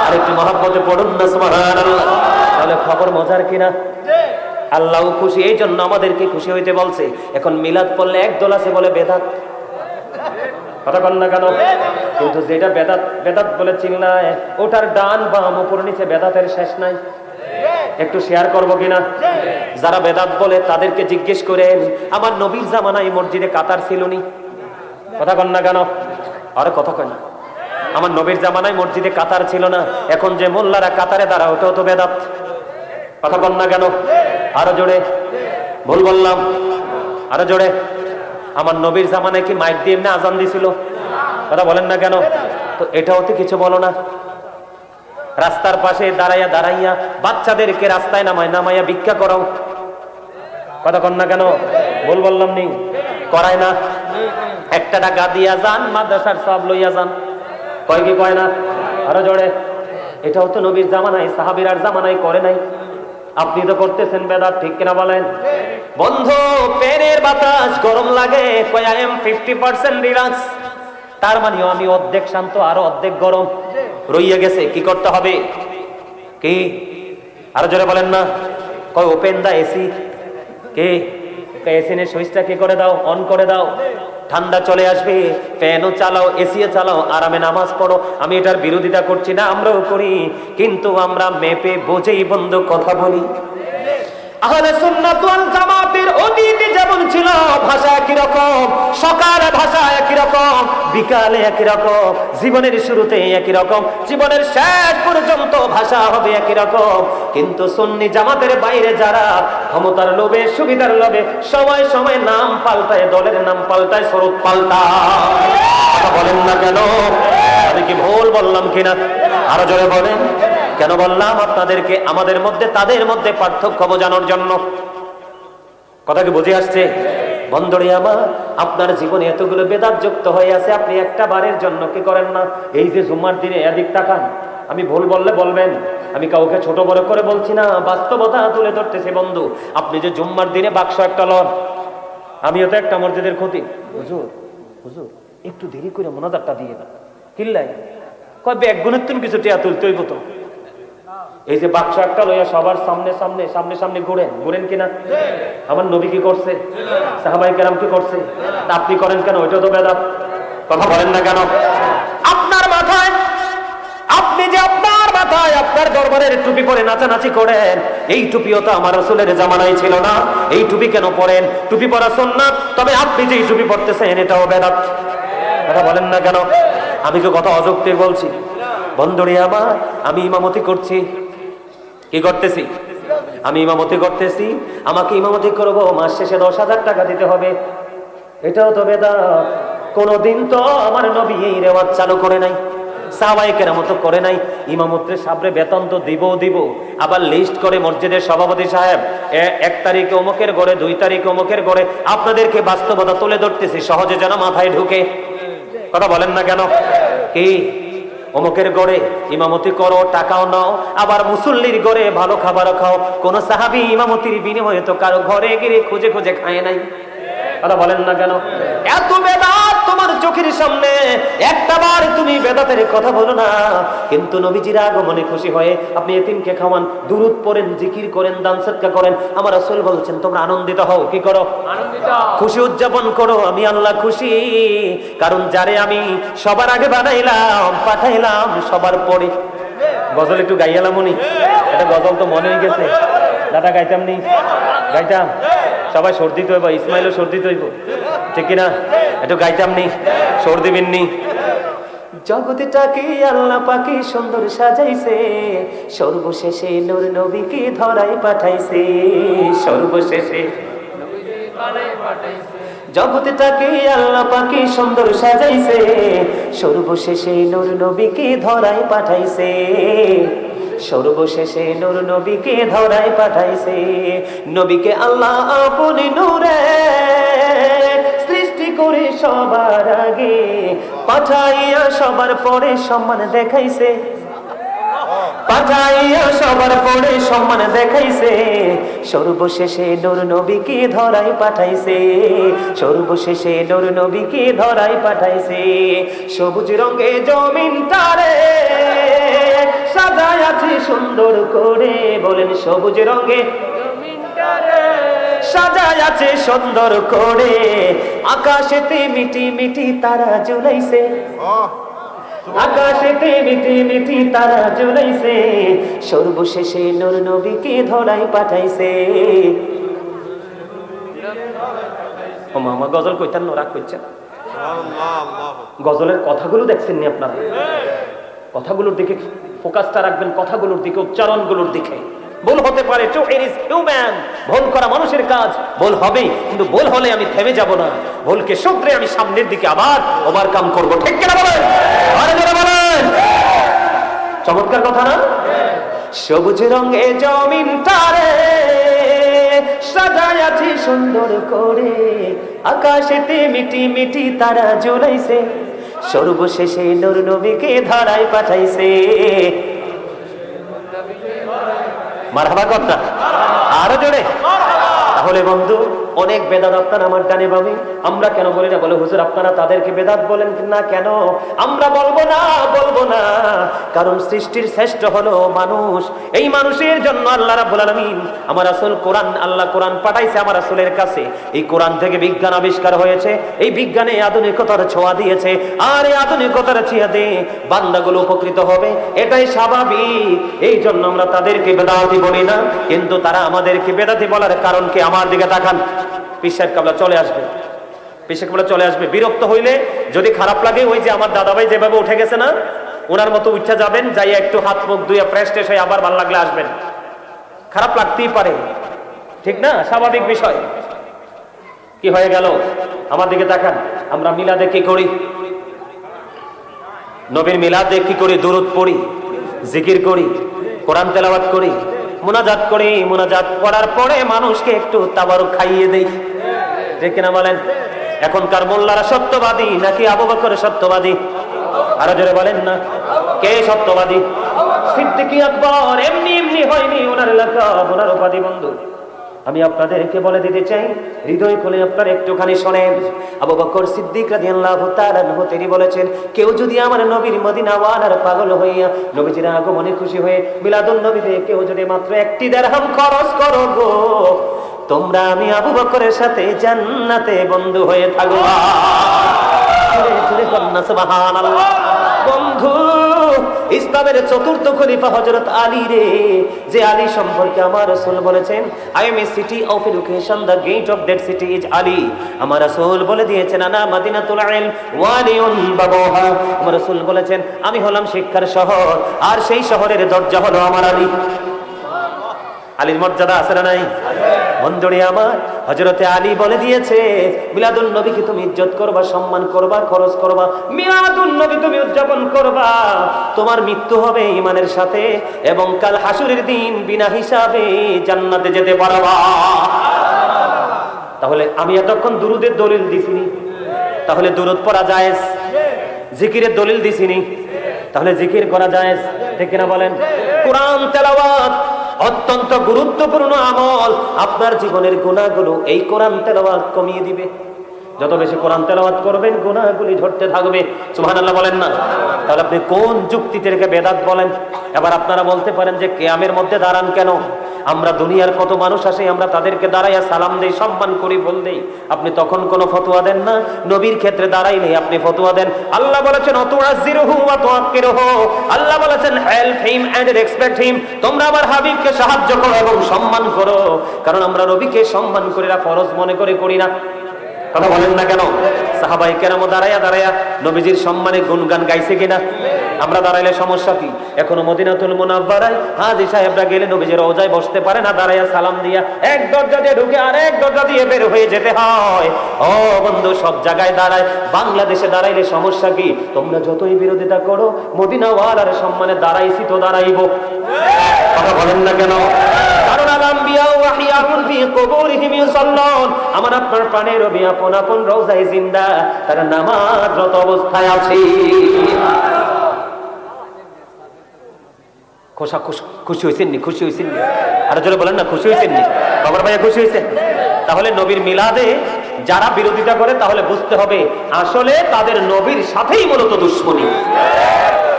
আরেকটু মহব্বতে পড়ুন না সুবহানাল্লাহ। তাহলে খবর মজার কিনা? আল্লাহ খুশি, এই জন্য আমাদেরকে খুশি হইতে বলছে। এখন মিলাদ পড়লে একদল আছে বলে বেদাত। কথা বল না কেন? কিন্তু যেটা বেদাত বেদাত বলে চিল্লায়, ওটার ডান বাম উপর নিচে বেদাতের শেষ নাই। একটু শেয়ার করবো কিনা? যারা বেদাত বলে তাদেরকে জিজ্ঞেস করেন, আমার নবীর জামানায় মসজিদে কাতার ছিল নি? কথা বল না কেন? আরে কথা কয় না। আমার নবীর জামানায় মসজিদে কাতার ছিল না, এখন যে মোল্লারা কাতারে দাঁড়া, ওটাও তো বেদাত। কথা বল না কেন? আরো জোরে। ভুল বললাম? আরো জোরে। আমার নবীর জামানায় কি মাইক দিয়ে এমনি আজান দিছিল? কথা বলেন না কেন? তো এটাও তো কিছু বলো না। রাস্তার পাশে দাঁড়াইয়া দাঁড়াইয়া বাচ্চাদেরকে রাস্তায় নামাইয়া ভিক্ষা করাও। কথা কন না কেন? ভুল বললাম নি? করায় না? একটা টাকা দিয়া যান, মাদ্রাসার সব লইয়া যান, কয় কি কয় না? আরো জোরে। এটাও তো নবীর জামানায়, সাহাবীরার জামানায় করে নাই। আপনি তো করতেছেন বেদাত, ঠিক কিনা বলেন? বন্ধু, ফ্যানের বাতাস গরম লাগে, কয় আই এম 50% রিল্যাক্স, তার মানে আমি অর্ধেক শান্ত আর অর্ধেক গরম রইয়া গেছে। কি করতে হবে? কি? আরো জোরে বলেন না? কয় ওপেন দা এসি। কে? এসিনের সুইচটা কি করে দাও, অন করে দাও, ঠান্ডা চলে আসবে। ফ্যানও চালাও, এসিও চালাও, আরামে নামাজ পড়ো। আমি এটার বিরোধিতা করছি না, আমরাও করি, কিন্তু আমরা মেপে বুঝেই বন্ধু কথা বলি। আহলে সুন্নাত ওয়াল জামাতের অতীতে যেমন ছিল, ভাষা একই রকম, সকালে ভাষা একই রকম, বিকালে একই রকম, জীবনের শুরুতে একই রকম, জীবনের শেষ পর্যন্ত ভাষা হবে একই রকম। কিন্তু সুন্নি জামাতের বাইরে যারা ক্ষমতার লোভে, সুবিধার লোভে সময় সময় নাম পাল্টায়, দলের নাম পাল্টায়, স্বরূপ পাল্টায়। কথা বলেন না কেন? আমি কি ভুল বললাম কিনা? আরো জোরে বলেন। কেন বললাম আপনাদেরকে? আমাদের মধ্যে তাদের মধ্যে পার্থক্য বোঝানোর জন্য। কথা কি বুঝে আসছে? বন্ধুরে আমার, আপনার জীবনে এতগুলো বেদাত যুক্ত হয়ে আছে, আপনি একটা বারের জন্য কি করেন না? এই যে জুম্মার দিনে এদিক তাকান। আমি ভুল বললে বলবেন, আমি কাউকে ছোট বড় করে বলছি না, বাস্তবতা তুলে ধরতেছি বন্ধু। আপনি যে জুম্মার দিনে বাক্স একটা লন, আমিও তো একটা মসজিদের ক্ষতি। হুজুর হুজুর একটু দেরি করে মোনাজাতটা দিয়ে দাও। কিল্লাই কয় ব্যাগ গুণের তুমি কিছু টিয়া তুলতে হইব তো। এই যে বাক্স একটা লইয়া সবার সামনে সামনে সামনে সামনে ঘুরেন কিনা? আমার নবী কি করছে? সাহাবায়ে কেরাম কি করছে? তা আপনি করেন কেন? ওইটা তো বেদাত। কথা বলেন না কেন? আপনার মাথায়, আপনি যে আপনার মাথায় আপনার দরবারের টুপি পরে নাচানাচি করেন, এই টুপিও তো আমার রাসূলের জামানায় ছিল না। এই টুপি কেন পরেন? টুপি পরা সুন্নাত, তবে আপনি যে টুপি পরতেছেন এটাও বেদাত। কথা বলেন না কেন? আমি কি কথা অযৌক্তিক বলছি? বন্ধুরে আমার, আমি ইমামতি করছি। কি করতেছি? আমি ইমামতি করতেছি। আমাকে ইমামতি করবো, মাস শেষে 10,000 টাকা দিতে হবে, এটাও তো বেদাত। কোনদিন তো আমার নবী এই রেওয়াজ চালু করে নাই, সাহাবায়ে কেরাম তো করে নাই। ইমামতের সাবরে বেতন তো দিব, আবার লিস্ট করে মসজিদের সভাপতি সাহেব 1 তারিখে অমুকের গড়ে, 2 তারিখে অমুকের গড়ে। আপনাদেরকে বাস্তবতা তুলে ধরতেছি, সহজে যেন মাথায় ঢুকে। কথা বলেন না কেন? কি? অমুকের গড়ে ইমামতি করো, টাকাও নাও, আবার মুসল্লির গড়ে ভালো খাবার খাও। কোন সাহাবী ইমামতির বিনিময়ে তো কারো ঘরে গিয়ে খুঁজে খুঁজে খায় নাই। কথা বলেন না কেন? এত বেদাত তোমার চোখের সামনে, একটা বার তুমি বেদাতের কথা বলো না। কিন্তু নবীজির আগমনে খুশি হয়ে আপনি এতিমকে খাওয়ান, দুরূদ পড়েন, জিকির করেন, দান সদকা করেন। আমার রাসূল বলছেন তোমরা আনন্দিত হও। কি করো? আনন্দিত, খুশি উদযাপন করো। আমি আল্লাহ খুশি, কারণ যারে আমি সবার আগে বানাইলাম, পাঠাইলাম সবার পরে। গজল একটু গাইয়ালাম উনি, এটা গজল তো মনে হয়ে গেছে। দাদা গাইতাম নি? গাইতাম। সবাই সর্দি তো হইব, ইসমাইলও সর্দি তো হইব, ঠিক কিনা? একটু গাইতাম নি? সর দিবেন নি? জগৎটাকে আল্লাহ পাকে সুন্দর সাজাইছে, সর্বশেষে নূর নবীকে ধরাই পাঠাইছে। সর্বশেষে জগৎটাকে আল্লাহ পাকে সুন্দর সাজাইছে, সর্বশেষে নূর নবীকে ধরাই পাঠাইছে। সর্বশেষে নূর নবীকে ধরাই পাঠাইছে। নবীকে আল্লাহ আপনি নূরে সৃষ্টি করে সবার আগে, পাঠাইয়া সবার পরে সম্মান দেখাইছে। পাঠাইয়া সবার পরে সম্মান দেখাইছে। সর্বশেষে নূর নবীকে ধরাই পাঠাইছে। সর্বশেষে নূর নবীকে ধরাই পাঠাইছে। সবুজ রঙে জমিনটারে সাজায় আছে সুন্দর করে, বলেন সবুজ রঙে জমিনটারে সাজায় আছে সুন্দর করে। আকাশেতে মিটি মিটি তারা ঝুলাইছে, আকাশেতে মিটি মিটি তারা ঝুলাইছে। সর্বশেষে নূর নবীকে ধরাই পাঠাইছে। ও মামা গজল কইতেন না, রাগ করছেন? গজলের কথাগুলো দেখছেন নি আপনারা? কথাগুলোর দিকে ফোকাসটা রাখবেন, কথাগুলোর দিকে, উচ্চারণগুলোর দিকে। ভুল হতে পারে, টু ইট ইজ হিউম্যান, ভুল করা মানুষের কাজ, ভুল হবে, কিন্তু ভুল হলে আমি থেমে যাব না, ভুলকে শুধরে আমি সামনের দিকে আবার ওভারকাম করব। ঠিক কিনা বলেন? আরে যারা বলেন, চমৎকার কথা না? সবুজ রঙে জমিনটারে সাজায়াছি সুন্দর করে, আকাশেতে মিটি মিটি তারা জ্বলাইছে, সর্বশেষে নূর নবীকে ধরায় পাঠাইছে। মারহাবা কথা আরো জোরে। তাহলে বন্ধু, অনেক বেদাত আপনারা আমার ডানে বামে, আমরা কেন বলি না? বলে হুজুর আপনারা তাদেরকে বেদাত বলেন না কেন? আমরা বলবো না, কারণ সৃষ্টির শ্রেষ্ঠ হলো মানুষ। এই মানুষের জন্য আল্লাহ রাব্বুল আলামিন আমার রাসূল কোরআন, আল্লাহ কোরআন পাঠাইছে আমার রাসূলের কাছে। এই কোরআন থেকে বিজ্ঞান আবিষ্কার হয়েছে, এই বিজ্ঞানে আধুনিকতার ছোঁয়া দিয়েছে, আর এই আধুনিকতার ছোঁয়া দিয়ে বান্দাগুলো উপকৃত হবে, এটাই স্বাভাবিক। এই জন্য আমরা তাদেরকে বেদাতি বলি না, কিন্তু তারা আমাদেরকে বেদাতি বলার কারণ কি? আমার দিকে তাকান। পীর সাহেব কাবলা চলে আসবে, পীর সাহেব কাবলা চলে আসবে। বিরক্ত হইলে, যদি খারাপ লাগে, ওই যে আমার দাদাভাই যেভাবে উঠে গেছে না, ওনার মতো উঠা যাবেন, যাই একটু হাত মুখ ধুয়ে ফ্রেশ ট্রেশ হয়ে আবার ভালো লাগলে আসবেন। খারাপ লাগতেই পারে, ঠিক না? স্বাভাবিক বিষয়। কি হয়ে গেল? আমার দিকে তাকান। আমরা মিলাদে কি করি? নবীর মিলাদে কি করি? দুরূদ পড়ি, জিকির করি, কোরআন তেলাওয়াত করি, মুনাজাত করি। মুনাজাত করার পরে মানুষকে একটু তাবারুক খাইয়ে দেই, ঠিক কিনা বলেন? এখনকার মোল্লারা সত্যবাদী নাকি আবু বকর সত্যবাদী? আরো জোরে বলেন না, কে সত্যবাদী? সিদ্দিক আকবর এমনি এমনি হয়নি, ওনার এলাকা, ওনার উপাধি। বন্ধু, আমি আপনাদেরকে বলে দিতে চাই, হৃদয় খুলে আপনারা একটুখানি শোনেন। আবু বকর সিদ্দিক রাদিয়াল্লাহু তাআলা আনহু তিনি বলেছেন, কেউ যদি আমার নবীর মদিনা ওয়ালার পাগল হইয়া নবীজির আগমনে খুশি হয়ে মিলাদুন নবীতে কেউ যদি মাত্র 1 দিরহাম খরচ করো গো, তোমরা আমি আবু বকরের সাথে জান্নাতে বন্ধু হয়ে থাকবো। সুবহানাল্লাহ। বন্ধু, ইসলামের চতুর্থ খলিফা হযরত আলী রে, যে আলী সম্পর্কে আমার রাসূল বলেছেন, I am a city of education, the gate of that city is Ali. আমার রাসূল বলে দিয়েছেন, আনা মাদিনাতুল ইলম ওয়া আলিউন বাবুহা। আমার রাসূল বলেছেন, আমি হলাম শিক্ষার শহর, আর সেই শহরের দরজা হলো আমার আলী। আলীর মর্যাদা আছে না নাই? বন্ধুরে আমার, হযরতে আলী বলে দিয়েছে, মিলাদুন নবীকে তুমি ইজ্জত করবা, সম্মান করবা, খরচ করবা, মিলাদুন নবী তুমি উদযাপন করবা, তোমার মৃত্যু হবে ঈমানের সাথে, এবং কাল হাসুরের দিন বিনা হিসাবে জান্নাতে যেতে পারবা। তাহলে আমি এতক্ষণ দুরুদের দলিল দিছিনি, তাহলে দুরুদ পড়া জায়েজ। জিকিরের দলিল দিছিনি, তাহলে জিকির করা জায়েজ, ঠিক কিনা বলেন? কোরআন তেলাওয়াত অত্যন্ত গুরুত্বপূর্ণ আমল। আপনার জীবনের গুনাহগুলো এই কোরআন তেলাওয়াত কমিয়ে দিবে। যত বেশি কোরআন তেলাওয়াত করবেন, গুনাহগুলি ঝরতে থাকবে। সুবহানাল্লাহ বলেন না? তাহলে আপনি কোন যুক্তিতে রেখে বেদাত বলেন? এবার আপনারা বলতে পারেন যে কিয়ামের মধ্যে দাঁড়ান কেন? আমরা দুনিয়ার কত মানুষ আসে, আমরা তাদেরকে দাঁড়াইয়া সালাম দেই, সম্মান করি, বল দেই। আপনি তখন কোনো ফতোয়া দেন না, নবীর ক্ষেত্রে দাঁড়াইলে আপনি ফতোয়া দেন। আল্লাহ বলেছেন, অতুআযিরুহু ওয়া তুআক্কিরুহু। আল্লাহ বলেছেন, help him and respect him. তোমরা আমার হাবিবকে সাহায্য করো এবং সম্মান করো, কারণ আমরা নবীকে সম্মান করি না, ফরজ মনে করে করি না। কথা বলেন না কেন? সাহাবায়ে কেরাম দাঁড়াইয়া দাঁড়াইয়া নবীজির সম্মানে গুণগান গাইছে কিনা? আমরা দাঁড়াইলে সমস্যা কি? এখনো মদিনাতুল মুনাওয়ারায় হাজী সাহেবরা গেলে নবীজির রওজায় বসতে পারে না, দাঁড়াইয়া সালাম দিয়া এক দরজা দিয়ে ঢুকে আরেক দরজা দিয়ে বের হয়ে যেতে হয়। ও বন্ধু, সব জায়গায় দাঁড়ায়, বাংলাদেশে দাঁড়াইলে সমস্যা কি? তোমরা যতই বিরোধিতা করো, মদিনাওয়ালার সম্মানে দাঁড়াইছি তো দাঁড়াইবো। কথা বলেন না কেন? কারণ আল-আম্বিয়া ওয়া হিয়াউন ফি কুবুরিহিম ইউসাল্লুন। আমার আপনার প্রাণের নবী আপন আপন রওজায় জিন্দা, তারা নামাজরত অবস্থায় আছে। খুশি হয়েছেন নি? খুশি হয়েছেন নি? আর জোরে বলেন না, খুশি হয়েছেন নি? বাবার ভাইয়া খুশি হয়েছে? তাহলে নবীর মিলাদে যারা বিরোধিতা করে, তাহলে বুঝতে হবে আসলে তাদের নবীর সাথেই মূলত দুশ্মনী।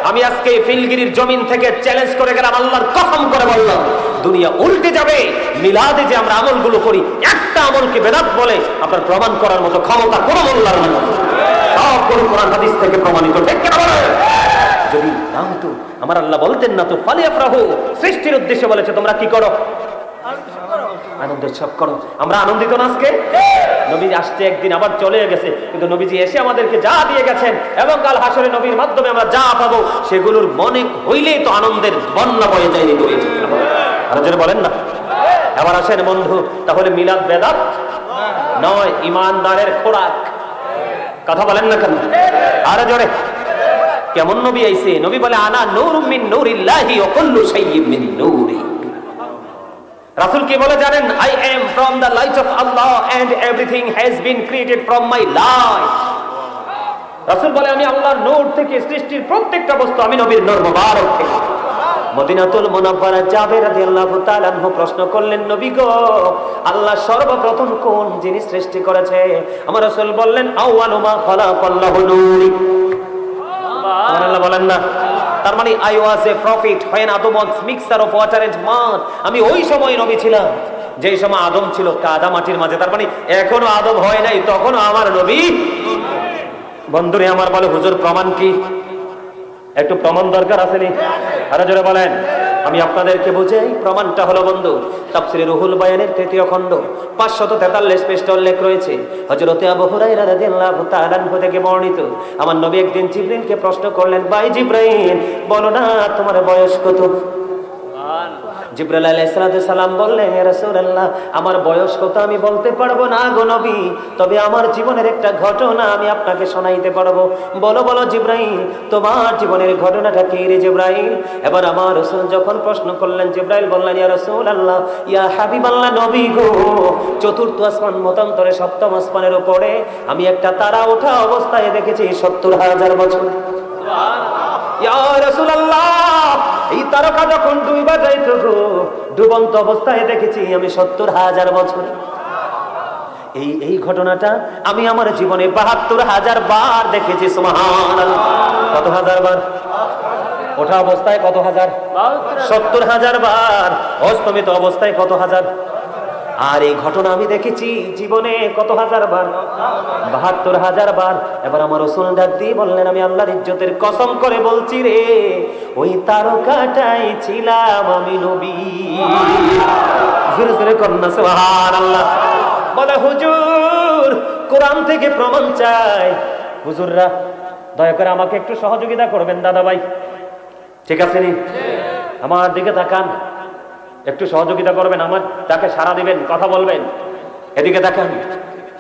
আমি আজকে ফিলগিরির জমিন থেকে চ্যালেঞ্জ করে গেলাম, আল্লাহর কসম করে বললাম, দুনিয়া উল্টে যাবে। মিলাদে যে আমরা আমলগুলো করি, একটা আমলকে বেদাত বলে আপনার প্রমাণ করার মতো ক্ষমতা কোনো মোল্লার নেই। সব কোরআন হাদিস থেকে প্রমাণিত, ঠিক কিনা বলেন? যদি না হতো, আমার আল্লাহ বলতেন না তো ফালিয়াফরাহু, সৃষ্টির উদ্দেশ্যে বলেছে তোমরা কি করো? আনন্দ উৎসব করো। আমরা আনন্দিত না আজকে? নবী আসছে একদিন, আবার চলে গেছে, কিন্তু নবীজি এসে আমাদেরকে যা দিয়ে গেছেন এবং কাল হাসরে নবীর মাধ্যমে আমরা যা পাবো, সেগুলোর মনে হইলেই তো আনন্দের বন্যা বয়ে যায়নি। আরো জোরে বলেন না। এবার আসেন বন্ধু, তাহলে মিলাদ বেদাত নয়, ইমানদারের খোরাক। কথা বলেন না কেন? আরো জোরে। কেমন নবী আইছে? নবী বলে আনা নূরুম মিন নূরিল্লাহি ওয়া কুল্লু শাইইন মিন নূরি। রাসূল কি বলে জানেন? I am from the light of Allah and everything has been created from my light. রাসূল বলে আমি আল্লাহর নূর থেকে সৃষ্টির প্রত্যেকটা বস্তু, আমি নবীর নূর মোবারক থেকে। মদিনাতুল মুনাওয়ারা জাবের রাদিয়াল্লাহু তাআলা আনহু প্রশ্ন করলেন, নবী গো, আল্লাহ সর্বপ্রথম কোন জিনিস সৃষ্টি করেছে? আমার রাসূল বললেন আউয়ালু মা খালাকাল্লাহু নূরি। সুবহানাল্লাহ বলেন না। তার মানে I was A profit when Adam was mixture of water and mud। আমি ওই সময় নবী ছিলাম যেই সময় আদম ছিল কাদা মাটির মাঝে। তার মানে এখনো আদম হয় নাই, তখনও আমার নবী। বন্ধুরে আমার বলে, হুজুর প্রমাণ কি? একটু প্রমাণ দরকার আছে নি? আরো জোরে বলেন। আমি আপনাদেরকে বুঝাই। প্রমাণটা হলো বন্ধু, তাফসীরে রুহুল বায়ানের ৩য় খণ্ড ৫৪৩ পৃষ্ঠা উল্লেখ রয়েছে। হযরতে আবু হুরায়রা রাদিয়াল্লাহু তাআলা আনহু থেকে বর্ণিত, আমার নবী একদিন জিবরিলকে প্রশ্ন করলেন, ভাই জিবরাইল, বলো না তোমার বয়স কত? জিবরাইল আলাইহিস সালাম বললেন, ইয়া রাসূলুল্লাহ, আমার বয়স কত আমি বলতে পারবো না গো নবী, তবে আমার জীবনের একটা ঘটনা আমি আপনাকে শোনাইতে পারবো। বলো বলো জিবরাইল, তোমার জীবনের ঘটনাটা কি রে জিবরাইল? এবার আমার রাসূল যখন প্রশ্ন করলেন, জিবরাইল বললেন, ইয়া রাসূলুল্লাহ, ইয়া হাবিবাল্লাহ, নবী গো, চতুর্থ আসমান মতান্তরে সপ্তম আসমানের উপরে আমি একটা তারা ওঠা অবস্থায় দেখেছি ৭০,০০০ বছর। ইয়া রাসূলুল্লাহ, এই তারকা যখন ডুইবা যাইতো গো, ডুবন্ত অবস্থায় দেখেছি আমি ৭০,০০০ বছর। এই ঘটনাটা আমি আমার জীবনে ৭২,০০০ বার দেখেছি। সুবহানাল্লাহ। কত হাজার বার? ওঠা অবস্থায় কত হাজার? ৭০,০০০ বার। অস্তমিত অবস্থায় কত হাজার? আর এই ঘটনা আমি দেখেছি জীবনে কত হাজার বার? ৭২,০০০ বার। এবার আমার রাসূল ডাক দিয়ে বললেন, আমি আল্লাহর ইজ্জতের কসম করে বলছি রে, ওই তারকাটাই ছিলাম আমি নবী। জোরে জোরে কন্যা সুবহানাল্লাহ। বলে হুজুর, কোরআন থেকে প্রমাণ চাই। হুজুররা দয়া করে আমাকে একটু সহযোগিতা করবেন দাদা ভাই, ঠিক আছে নি? আমার দিকে তাকান, একটু সহযোগিতা করবেন, আমার তাকে সাড়া দিবেন, কথা বলবেন। এদিকে তাকান।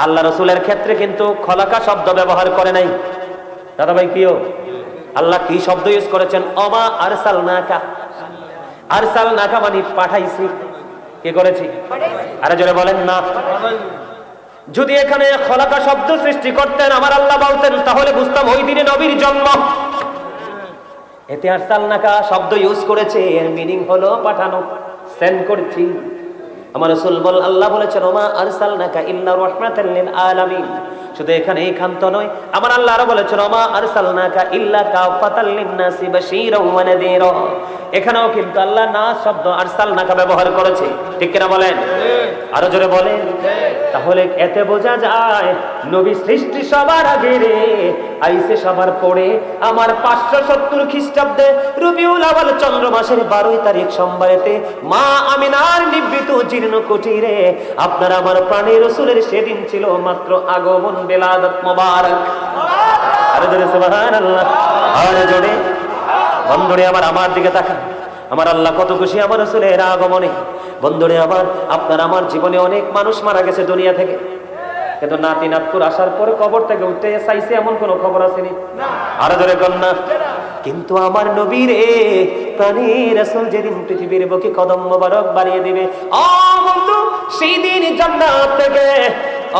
আল্লাহ রাসূলের ক্ষেত্রে কিন্তু খলাকা শব্দ ব্যবহার করে নাই। দাদা ভাই কিও আল্লাহ কি শব্দ ইউজ করেছেন? ওমা আরসালনাকা। আরসালনাকা মানে পাঠাইছি। কি করেছি? আরে জোরে বলেন না। যদি এখানে খলাকা শব্দ সৃষ্টি করতেন আমার আল্লাহ বলতেন, তাহলে বুঝতাম ওই দিনে নবীর জন্ম। এতে আরসালনাকা শব্দ ইউজ করেছে, এর মিনিং হলো পাঠানো, সেন্ড করছি। আমার রাসূল আল্লাহ বলেছেন, ওমা আরসালনাকা ইল্লা রাহমাতাল লিল আলামিন। শুধু এখানে এই খান্ত নয়, আমার আল্লাহ আরো বলেছেন, ওমা আরসালনাকা ইল্লা কাফাতাল লিন-নাসি বাশীরাও ওয়া নাযীরা। এখানেও কিন্তু আল্লাহ না শব্দ আরসালনাকা ব্যবহার করেছে, ঠিক কিনা বলেন? আরো জোরে বলেন। তাহলে এতে বোঝা যায় নবী সৃষ্টি সবার আগে রে, আইসে সবার পরে। আমার ৫৭০ খ্রিস্টাব্দে রবিউল আউয়াল চন্দ্র মাসের ১২ তারিখ সোমবারেতে মা আমিনার নিভৃত জীর্ণ কুটিরে আপনার আমার প্রাণের রাসূলের সেদিন ছিল মাত্র আগমন বেলাদত মোবারক। আরে জোরে সুবহানাল্লাহ। আরে জোরে। বন্ধুরে আমার দিকে তাকান। আমার আল্লাহ কত খুশি আমার রাসূলের আগমনে। বন্ধুরে আপনার আমার জীবনে অনেক মানুষ মারা গেছে দুনিয়া থেকে, কিন্তু নাতি নাতকুর আসার পরে কবর থেকে উঠতে চাইছে এমন কোন খবর আসেনি। আরো জোরে কন্যা। কিন্তু আমার নবীর প্রাণের রাসূল যেদিন পৃথিবীর বুকে কদম মোবারক বাড়িয়ে দিবে, ও বন্ধু, সেই দিন জান্নাত থেকে,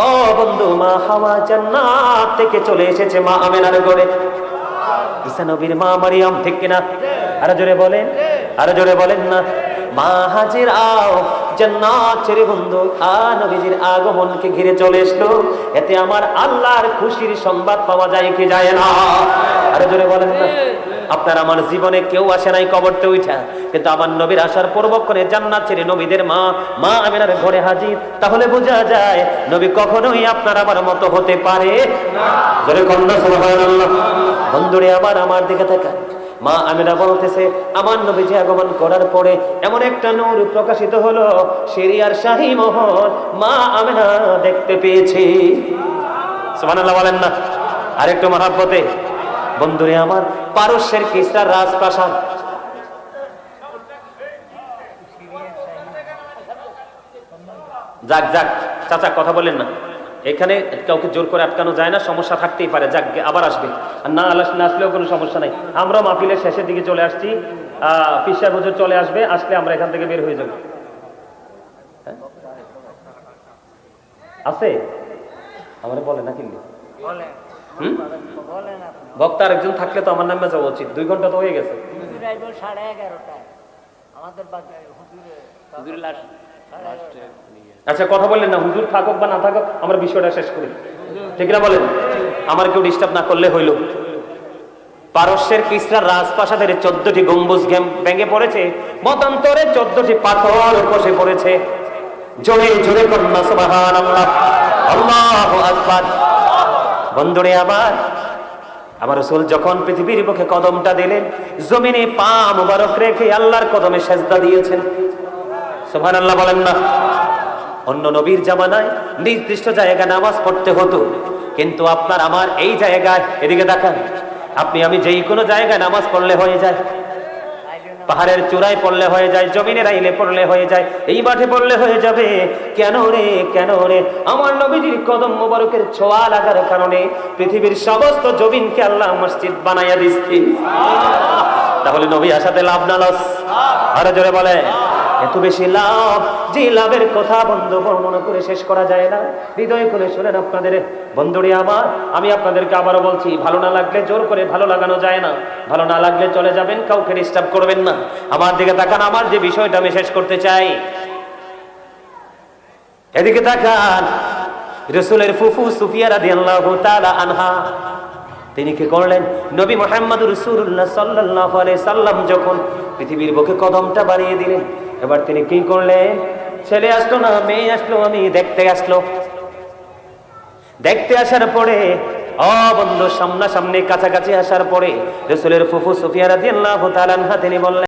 ও বন্ধু, মা হাওয়া জান্নাত থেকে চলে এসেছে মা আমিনার ঘরে। ঈসা নবীর মা মারিয়াম, ঠিক কিনা? আরো জোরে বলেন। আরো জোরে বলেন না। মা হাজেরাও জান্নাত ছেড়ে বন্ধু নবীজির আগমনকে ঘিরে চলে আসলো। এতে আমার আল্লাহর খুশির সংবাদ পাওয়া যায় কি যায় না? আরো জোরে বলেন না। আপনার আমার জীবনে কেউ আসে নাই কবরতে উঠা, কিন্তু আমার নবীর আসার পূর্বক্ষণে জান্নাত ছেড়ে নবীদের মা আমিনার ঘরে হাজির। তাহলে বোঝা যায় নবী কখনোই আপনার আমার মতো হতে পারে না। জোরে কন্যা সুবহানাল্লাহ। বন্ধুরে আমার দিকে তাকান। মা আমিনা বলতেছে, আমার নবীজি আগমন করার পরে এমন একটা নূর প্রকাশিত হলো, সিরিয়ার শাহী মহল মা আমিনা দেখতে পেয়েছে। সুবহানাল্লাহ বলেন না। আরেকটু মহাব্বতে। বন্ধুরে আমার, পারস্যের কিসরার রাজপ্রাসাদ, যাক যাক চাচা কথা বলেন না, এখানে কাউকে জোর করে আটকানো যায় না, সমস্যা থাকতেই পারে, যাক আবার আসবে, আর না আসলেও কোনো সমস্যা নাই। আমরা মাহফিলের শেষের দিকে চলে আসছি, পীর সাহেব হুজুর চলে আসবে, আসলে আমরা এখান থেকে বের হয়ে যাব। আছে আমার বলে না কিনলে বক্তা আরেকজন থাকলে তো আমার নামে যাওয়া উচিত, 2 ঘন্টা তো হয়ে গেছে। আচ্ছা কথা বললেন না, হুজুর থাকুক বা না থাকুক আমরা বিষয়টা শেষ করি, ঠিক না বলেন? আমার কেউ ডিস্টার্ব না করলে হইল। পারস্যের কিসরার রাজপ্রাসাদের 14টি গম্বুজ ভেঙে পড়েছে, মতান্তরে 14টি পাথর খসে পড়েছে। জোরে জোরে কন্যা সুবহানাল্লাহ, আল্লাহু আকবার। বন্ধুরে আমার রাসূল যখন পৃথিবীর বুকে কদমটা দিলেন, জমিনে পা মুবারক রেখে আল্লাহর কদমে সেজদা দিয়েছেন। সুবহানাল্লাহ বলেন না? অন্য নবীর জামানায় নির্দিষ্ট জায়গায় নামাজ পড়তে হতো, কিন্তু আপনার আমার এই জায়গায়, এদিকে দেখান, আপনি আমি যেই কোনো জায়গায় নামাজ পড়লে হয়ে যায়। পাহাড়ের চূড়ায় পড়লে হয়ে যায়, জমিনের আইলে পড়লে হয়ে যায়, এই মাঠে পড়লে হয়ে যাবে। কেন রে কেন রে? আমার নবীজির কদম মোবারকের ছোঁয়া লাগার কারণে পৃথিবীর সমস্ত জমিনকে আল্লাহ মসজিদ বানাইয়া দিচ্ছে। তাহলে নবী আসাতে লাভ না লস? আরো জোরে বলে। এত বেশি লাভ, যে লাভের কথা বন্ধু বর্ণনা করে শেষ করা যায় না। হৃদয় খুলে শুনেন আপনাদের বন্ধুরে আমার, আমি আপনাদেরকে আবারও বলছি, ভালো না লাগলে জোর করে ভালো লাগানো যায় না। ভালো না লাগলে চলে যাবেন, কাউকে ডিস্টার্ব করবেন না। আমার দিকে তাকান, আমার যে বিষয়টা আমি শেষ করতে চাই, এদিকে তাকান। রাসূলের ফুফু সুফিয়া রাদিয়াল্লাহু তাআলা আনহা, তিনি কি করলেন? নবী মুহাম্মদ রাসূলুল্লাহ সাল্লাল্লাহু আলাইহি সাল্লাম যখন পৃথিবীর বুকে কদমটা বাড়িয়ে দিলেন, এবার তিনি কি করলেন? ছেলে আসলো না মেয়ে আসলো, আমি দেখতে আসলো। দেখতে আসার পরে বন্ধু সামনাসামনি কাছাকাছি আসার পরে রাসূলের ফুফু সুফিয়া রাদিয়াল্লাহু তাআলা আনহা তিনি বললেন,